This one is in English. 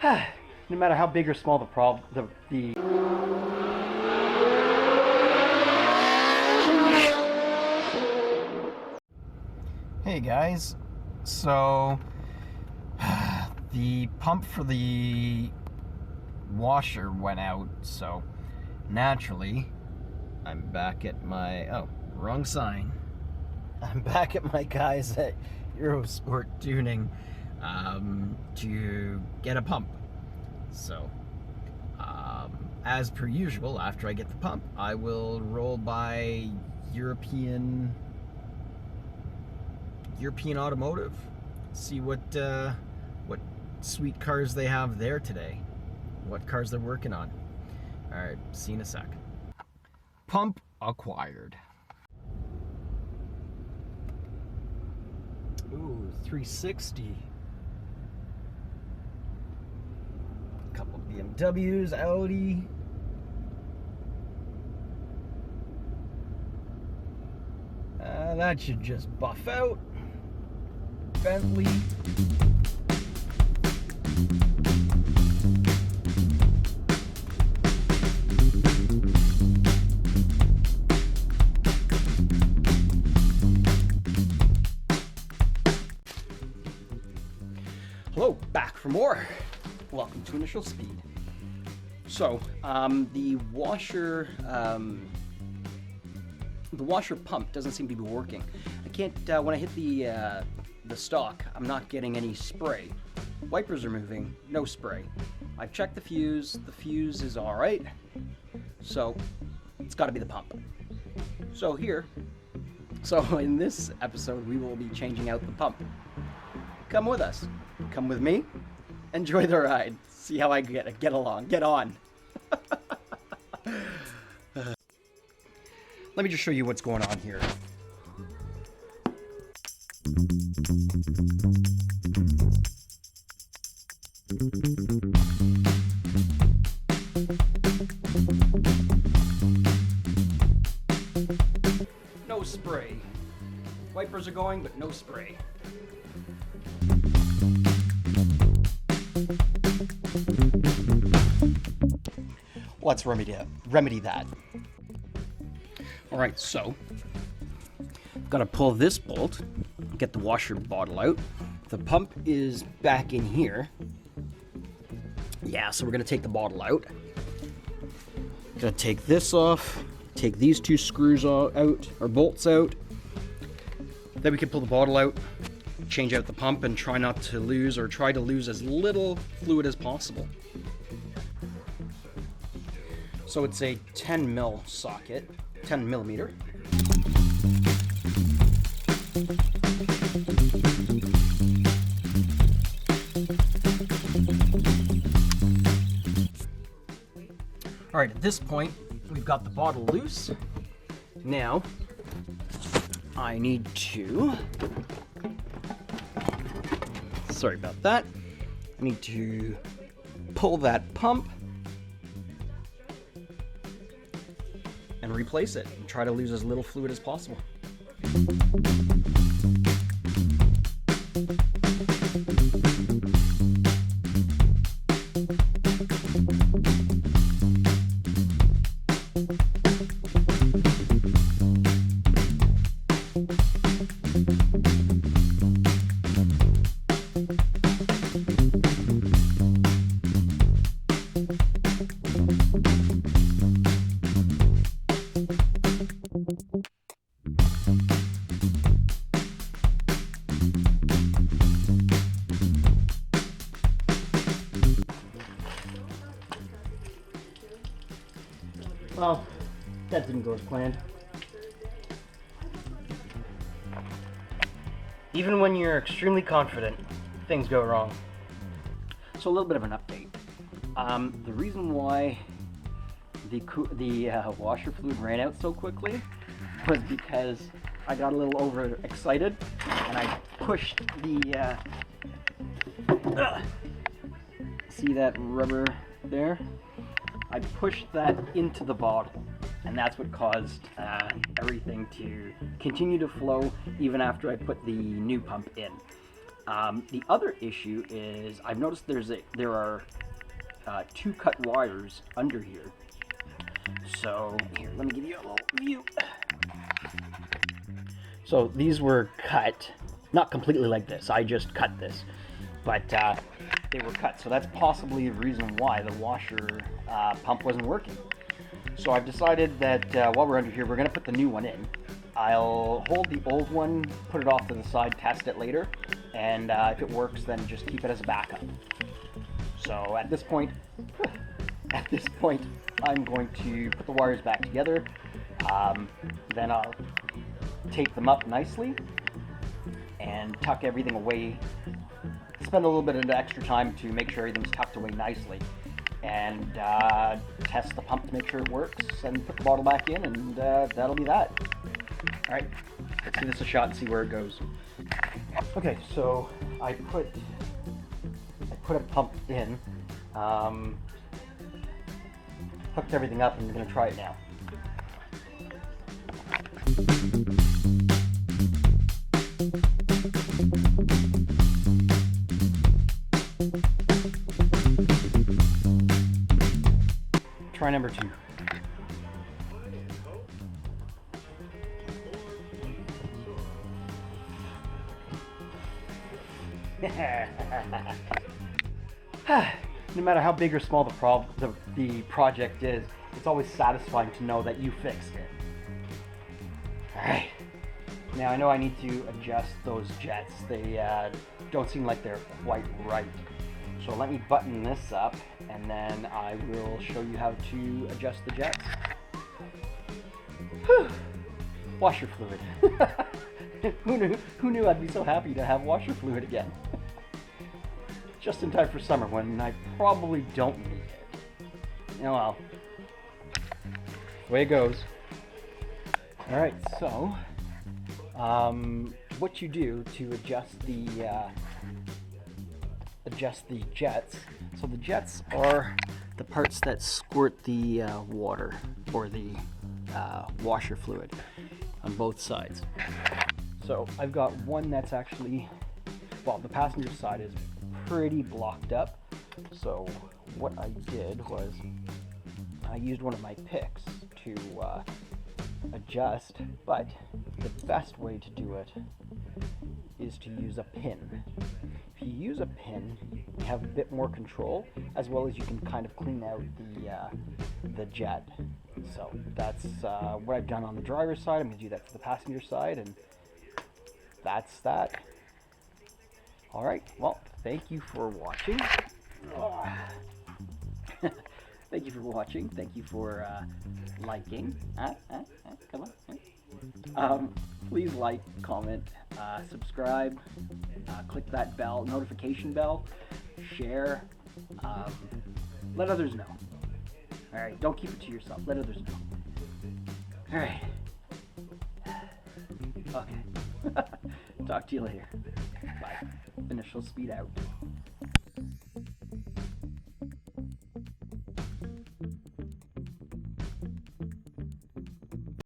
No matter how big or small the problem, the Hey guys, so the pump for the washer went out, so naturally I'm back at my, wrong sign. I'm back at my guys at Eurosport Tuning to get a pump. So, as per usual, after I get the pump, I will roll by European Automotive, see what sweet cars they have there today, what cars they're working on. All right, see you in a sec. Pump acquired. Ooh, 360. A couple BMWs, Audi. That should just buff out. Bentley. Hello, back for more. Welcome to Initial Speed. So, the washer pump doesn't seem to be working. I can't, when I hit the stock, I'm not getting any spray. Wipers are moving, no spray. I've checked the fuse is all right. So, it's gotta be the pump. So in this episode, we will be changing out the pump. Come with us. Come with me. Enjoy the ride. See how I get along. Get on. Let me just show you what's going on here. No spray. Wipers are going, but no spray. Let's remedy that. All right, so gotta pull this bolt, get the washer bottle out. The pump is back in here. Yeah, so we're gonna take the bottle out. Gonna take this off, take these two screws out, or bolts out. Then we can pull the bottle out, change out the pump, and try to lose as little fluid as possible. So it's a 10 mil socket, 10 millimeter. All right, at this point, we've got the bottle loose. Now, I need to, sorry about that. I need to pull that pump and replace it and try to lose as little fluid as possible. Well, that didn't go as planned. Even when you're extremely confident, things go wrong. So a little bit of an update. The reason why the washer fluid ran out so quickly was because I got a little overexcited and I pushed the see that rubber there? I pushed that into the bottle, and that's what caused everything to continue to flow even after I put the new pump in. The other issue is I've noticed there are 2 cut wires under here. So here, let me give you a little view. So these were cut, not completely like this. I just cut this, but they were cut. So that's possibly the reason why the washer pump wasn't working. So I've decided that while we're under here, we're going to put the new one in. I'll hold the old one, put it off to the side, test it later, and if it works, then just keep it as a backup. So at this point, I'm going to put the wires back together. Then I'll tape them up nicely and tuck everything away. Spend a little bit of extra time to make sure everything's tucked away nicely, and test the pump to make sure it works, and put the bottle back in, and that'll be that. All right, let's give this a shot and see where it goes. Okay, so I put a pump in, hooked everything up, and we're going to try it now. Try number 2. No matter how big or small the project is, it's always satisfying to know that you fixed it. Alright. Now I know I need to adjust those jets. They don't seem like they're quite right. So let me button this up, and then I will show you how to adjust the jets. Whew. Washer fluid. Who knew I'd be so happy to have washer fluid again? Just in time for summer when I probably don't need it. Oh well. Way it goes. Alright, so what you do to adjust the jets. So the jets are the parts that squirt the water or the washer fluid on both sides. So I've got one that's actually, well, the passenger side is pretty blocked up. So what I did was I used one of my picks to adjust, but the best way to do it is to use a pin. If you use a pin, you have a bit more control, as well as you can kind of clean out the jet. So that's what I've done on the driver's side. I'm going to do that for the passenger side, and that's that. All right, well, thank you for watching. Thank you for watching. Thank you for liking. Come on. Please like, comment, subscribe, click that bell, notification bell, share, let others know. All right, don't keep it to yourself. Let others know. All right. Okay. Talk to you later. Bye. Initial speed out.